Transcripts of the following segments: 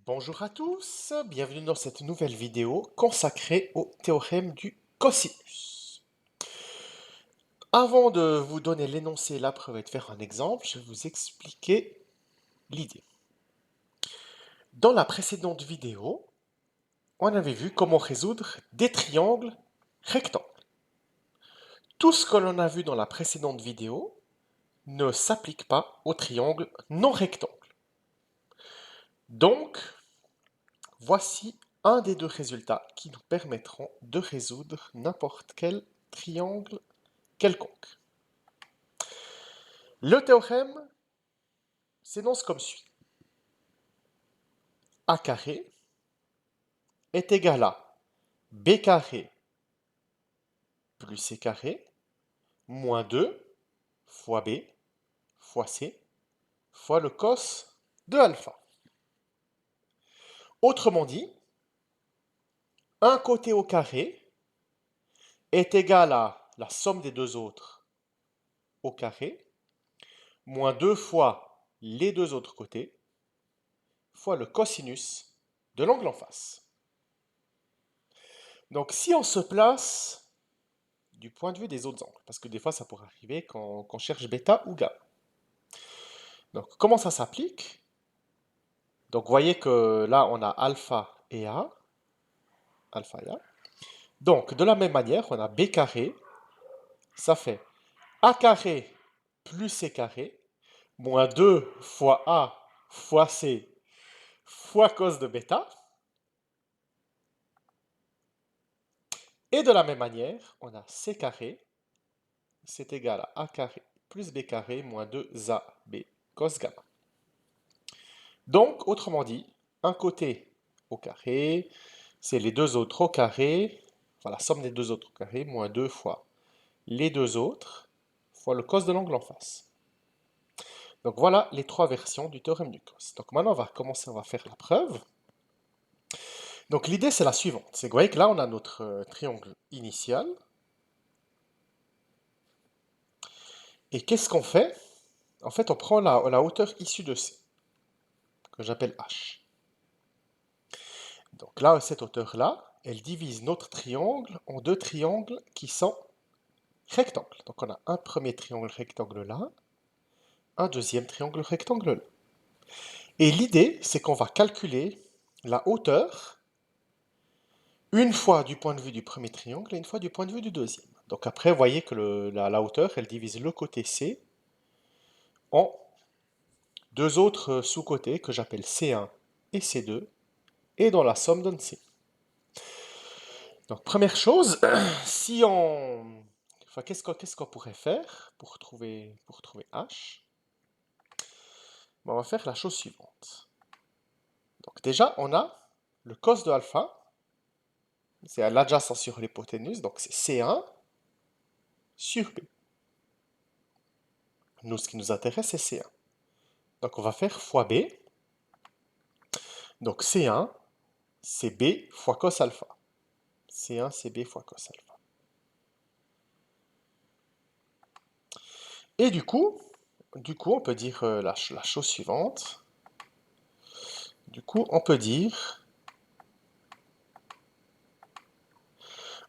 Bonjour à tous, bienvenue dans cette nouvelle vidéo consacrée au théorème du cosinus. Avant de vous donner l'énoncé, la preuve et de faire un exemple, je vais vous expliquer l'idée. Dans la précédente vidéo, on avait vu comment résoudre des triangles rectangles. Tout ce que l'on a vu dans la précédente vidéo ne s'applique pas aux triangles non rectangles. Donc, voici un des deux résultats qui nous permettront de résoudre n'importe quel triangle quelconque. Le théorème s'énonce comme suit. A carré est égal à B carré plus C carré moins 2 fois B fois C fois le cos de alpha. Autrement dit, un côté au carré est égal à la somme des deux autres au carré moins 2 fois les deux autres côtés fois le cosinus de l'angle en face. Donc si on se place du point de vue des autres angles, parce que des fois ça pourrait arriver quand on cherche bêta ou gamma. Donc comment ça s'applique? Donc vous voyez que là on a alpha et A, alpha et A. Donc de la même manière, on a B carré, ça fait A carré plus C carré, moins 2 fois A fois C fois cos de bêta. Et de la même manière, on a C carré, c'est égal à A carré plus B carré moins 2AB cos gamma. Donc, autrement dit, un côté au carré, c'est les deux autres au carré, enfin la somme des deux autres au carré, moins 2 fois les deux autres, fois le cos de l'angle en face. Donc voilà les trois versions du théorème du cos. Donc maintenant, on va commencer, on va faire la preuve. Donc l'idée, c'est la suivante. C'est que vous voyez que là, on a notre triangle initial. Et qu'est-ce qu'on fait? En fait, on prend la hauteur issue de C, que j'appelle H. Donc là, cette hauteur-là, elle divise notre triangle en deux triangles qui sont rectangles. Donc on a un premier triangle rectangle là, un deuxième triangle rectangle là. Et l'idée, c'est qu'on va calculer la hauteur une fois du point de vue du premier triangle et une fois du point de vue du deuxième. Donc après, vous voyez que la hauteur, elle divise le côté C en deux autres sous-côtés que j'appelle C1 et C2, et dans la somme donne C. Donc première chose, si on... Enfin, qu'est-ce qu'on pourrait faire pour trouver H? On va faire la chose suivante. Donc déjà, on a le cos de alpha, c'est l'adjacent sur l'hypoténuse, donc c'est C1 sur B. Nous, ce qui nous intéresse, c'est C1. Donc on va faire fois B. Donc C1, c'est B fois cos alpha. C1, c'est B fois cos alpha. Et du coup on peut dire la chose suivante. Du coup, on peut dire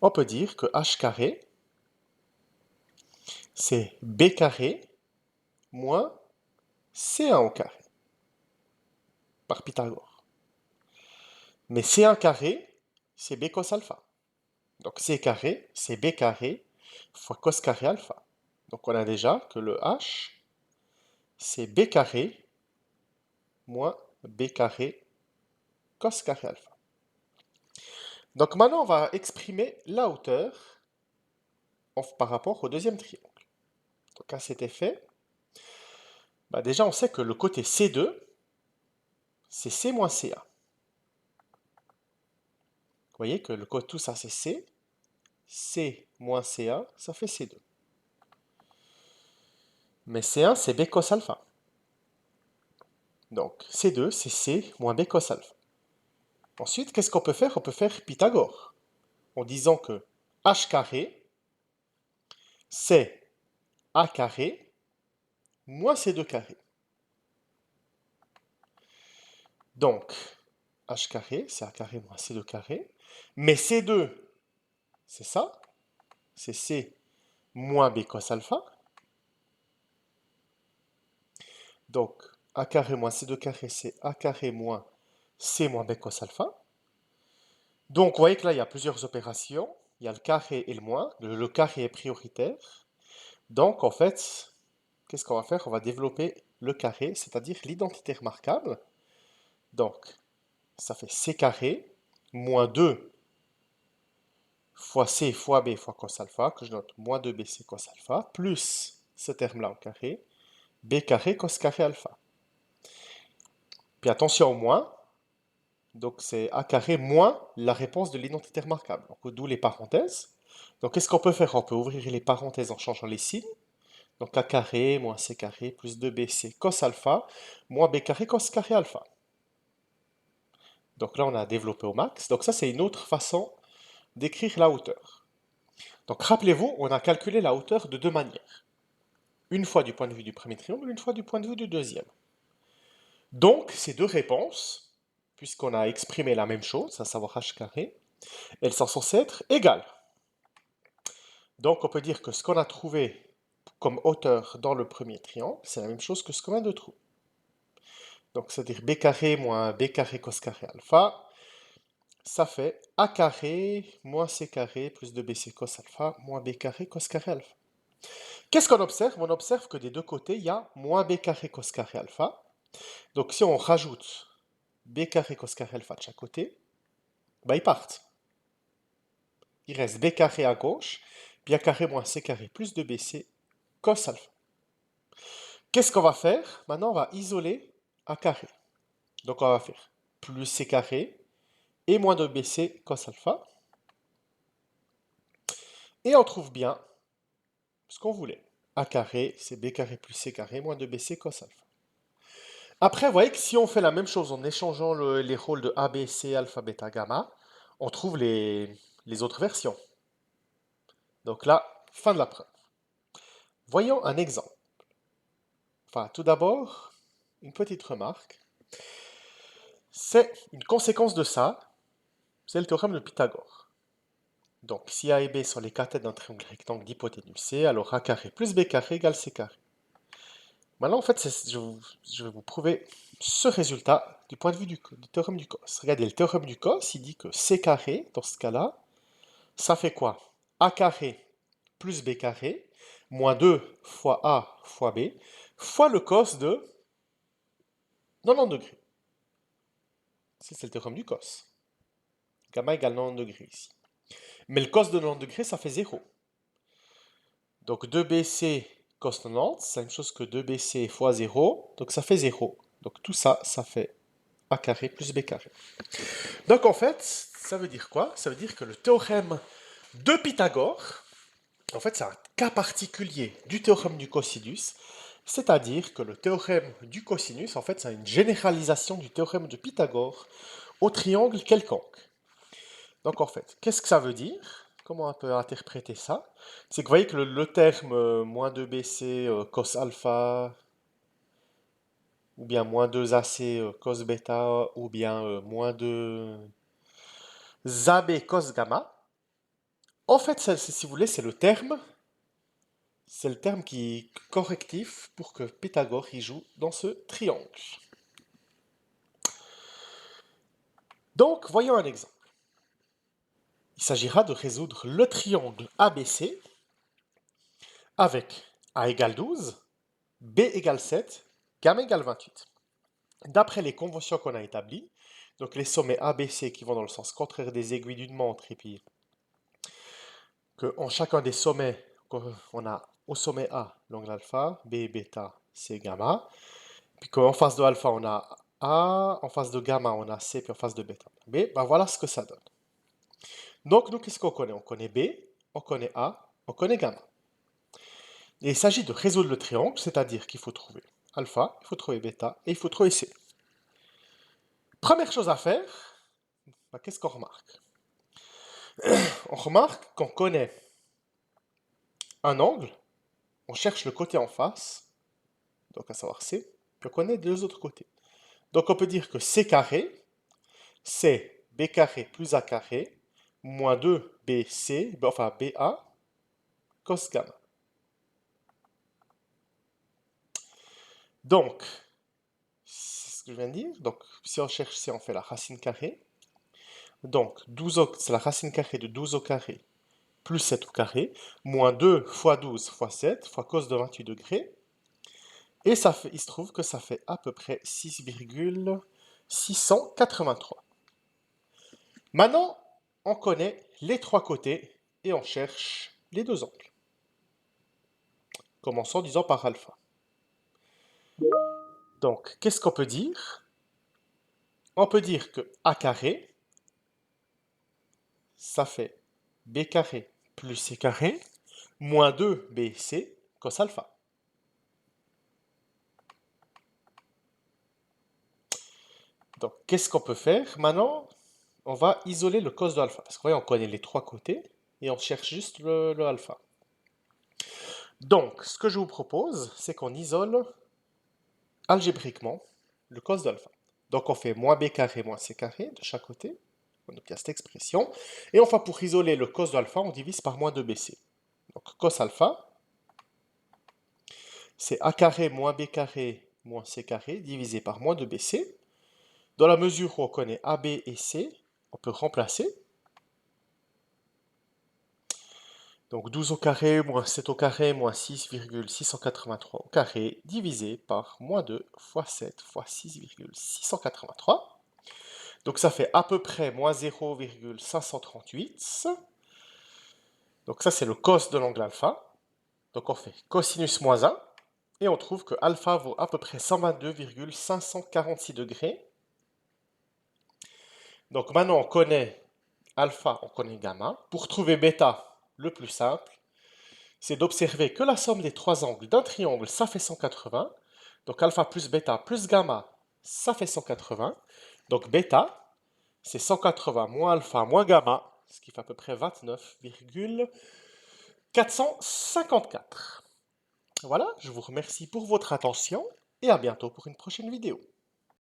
que H carré, c'est B carré moins C1 au carré, par Pythagore. Mais C1 carré, c'est B cos alpha. Donc C carré, c'est B carré fois cos carré alpha. Donc on a déjà que le H, c'est B carré moins B carré cos carré alpha. Donc maintenant, on va exprimer la hauteur par rapport au deuxième triangle. Donc à cet effet, déjà on sait que le côté C2, c'est C moins CA. Vous voyez que le côté tout ça c'est C, C moins CA, ça fait C2. Mais C1 c'est B cos alpha. Donc C2 c'est C moins B cos alpha. Ensuite, qu'est-ce qu'on peut faire? On peut faire Pythagore, en disant que H carré, c'est A carré moins C2 carré. Donc, h carré, c'est a carré moins c2 carré. Mais c2, c'est ça, c'est c moins b cos alpha. Donc, a carré moins c2 carré, c'est a carré moins c moins b cos alpha. Donc, vous voyez que là, il y a plusieurs opérations. Il y a le carré et le moins. Le carré est prioritaire. Donc, en fait, qu'est-ce qu'on va faire? On va développer le carré, c'est-à-dire l'identité remarquable. Donc, ça fait c carré moins 2 fois c fois b fois cos alpha, que je note moins 2bc cos alpha, plus ce terme-là au carré, b carré cos carré alpha. Puis attention au moins, donc c'est a carré moins la réponse de l'identité remarquable. Donc d'où les parenthèses. Donc qu'est-ce qu'on peut faire? On peut ouvrir les parenthèses en changeant les signes. Donc a carré moins c carré plus 2bc cos alpha moins b carré cos carré alpha. Donc là on a développé au max. Donc ça c'est une autre façon d'écrire la hauteur. Donc rappelez-vous, on a calculé la hauteur de deux manières. Une fois du point de vue du premier triangle, une fois du point de vue du deuxième. Donc ces deux réponses, puisqu'on a exprimé la même chose, à savoir h carré, elles sont censées être égales. Donc on peut dire que ce qu'on a trouvé comme hauteur dans le premier triangle, c'est la même chose que ce qu'on vient de trouver. Donc c'est-à-dire b carré moins b carré cos carré alpha, ça fait a carré moins c carré plus 2bc cos alpha moins b carré cos carré alpha. Qu'est-ce qu'on observe? On observe que des deux côtés, il y a moins b carré cos carré alpha. Donc si on rajoute b carré cos carré alpha de chaque côté, bah, ils partent. Il reste b carré à gauche, puis a carré moins c carré plus 2bc cos alpha. Qu'est-ce qu'on va faire? Maintenant, on va isoler a carré. Donc on va faire plus c carré et moins 2bc cos alpha. Et on trouve bien ce qu'on voulait. A carré, c'est b carré plus c carré moins 2bc cos alpha. Après, vous voyez que si on fait la même chose en échangeant les rôles de A, B, C, alpha, bêta, gamma, on trouve les autres versions. Donc là, fin de la preuve. Voyons un exemple. Enfin, tout d'abord, une petite remarque. C'est une conséquence de ça, c'est le théorème de Pythagore. Donc, si A et B sont les cathètes d'un triangle rectangle d'hypoténuse C, alors A carré plus B carré égale C carré. Maintenant, en fait, je vais vous prouver ce résultat du point de vue du théorème du cos. Regardez, le théorème du cos, il dit que C carré, dans ce cas-là, ça fait quoi? A carré plus B carré, moins 2 fois A fois B, fois le cos de 90 degrés. Ça, c'est le théorème du cos. Gamma égale 90 degrés ici. Mais le cos de 90 degrés, ça fait 0. Donc 2bc cos 90, c'est la même chose que 2bc fois 0, donc ça fait 0. Donc tout ça, ça fait a carré plus b carré. Donc en fait, ça veut dire quoi? Ça veut dire que le théorème de Pythagore, en fait, c'est un cas particulier du théorème du cosinus, c'est-à-dire que le théorème du cosinus, en fait, c'est une généralisation du théorème de Pythagore au triangle quelconque. Donc en fait, qu'est-ce que ça veut dire? Comment on peut interpréter ça? C'est que vous voyez que le terme moins 2bc cos alpha, ou bien moins 2ac cos bêta, ou bien moins 2ab cos gamma, en fait, si vous voulez, c'est le terme qui correctif pour que Pythagore y joue dans ce triangle. Donc, voyons un exemple. Il s'agira de résoudre le triangle ABC avec A égale 12, B égale 7, gamma égale 28. D'après les conventions qu'on a établies, donc les sommets ABC qui vont dans le sens contraire des aiguilles d'une montre, et puis qu'en chacun des sommets, on a au sommet A l'angle alpha, B bêta, C gamma, puis qu'en face de alpha on a A, en face de gamma on a C, puis en face de bêta on a B, ben voilà ce que ça donne. Donc nous, qu'est-ce qu'on connaît? On connaît B, on connaît A, on connaît gamma. Et il s'agit de résoudre le triangle, c'est-à-dire qu'il faut trouver alpha, il faut trouver bêta, et il faut trouver C. Première chose à faire, ben, qu'est-ce qu'on remarque? On remarque qu'on connaît un angle, on cherche le côté en face, donc à savoir C, puis on connaît les deux autres côtés. Donc on peut dire que C carré, c'est b carré plus a carré moins 2bc, enfin ba cos gamma. Donc, c'est ce que je viens de dire. Donc, si on cherche, si on fait la racine carrée, donc c'est la racine carrée de 12 au carré plus 7 au carré, moins 2 fois 12 fois 7 fois cos de 28 degrés. Et ça fait, il se trouve que ça fait à peu près 6,683. Maintenant, on connaît les trois côtés et on cherche les deux angles. Commençons disons par alpha. Donc, qu'est-ce qu'on peut dire? On peut dire que a carré, ça fait b carré plus c carré, moins 2bc cos alpha. Donc, qu'est-ce qu'on peut faire? Maintenant, on va isoler le cos de alpha. Parce qu'on connaît les trois côtés et on cherche juste le alpha. Donc, ce que je vous propose, c'est qu'on isole algébriquement le cos d'alpha. Donc, on fait moins b carré moins c carré de chaque côté. On obtient cette expression. Et enfin, pour isoler le cos d'alpha, on divise par moins 2bc. Donc, cos alpha, c'est a carré moins b carré moins c carré divisé par moins 2bc. Dans la mesure où on connaît AB et C, on peut remplacer. Donc 12 au carré moins 7 au carré moins 6,683 au carré divisé par moins 2 fois 7 fois 6,683. Donc ça fait à peu près moins 0,538. Donc ça c'est le cos de l'angle alpha. Donc on fait cosinus moins 1. Et on trouve que alpha vaut à peu près 122,546 degrés. Donc maintenant on connaît alpha, on connaît gamma. Pour trouver bêta, le plus simple, c'est d'observer que la somme des trois angles d'un triangle, ça fait 180. Donc alpha plus bêta plus gamma, ça fait 180. Donc bêta, c'est 180 moins alpha moins gamma, ce qui fait à peu près 29,454. Voilà, je vous remercie pour votre attention et à bientôt pour une prochaine vidéo.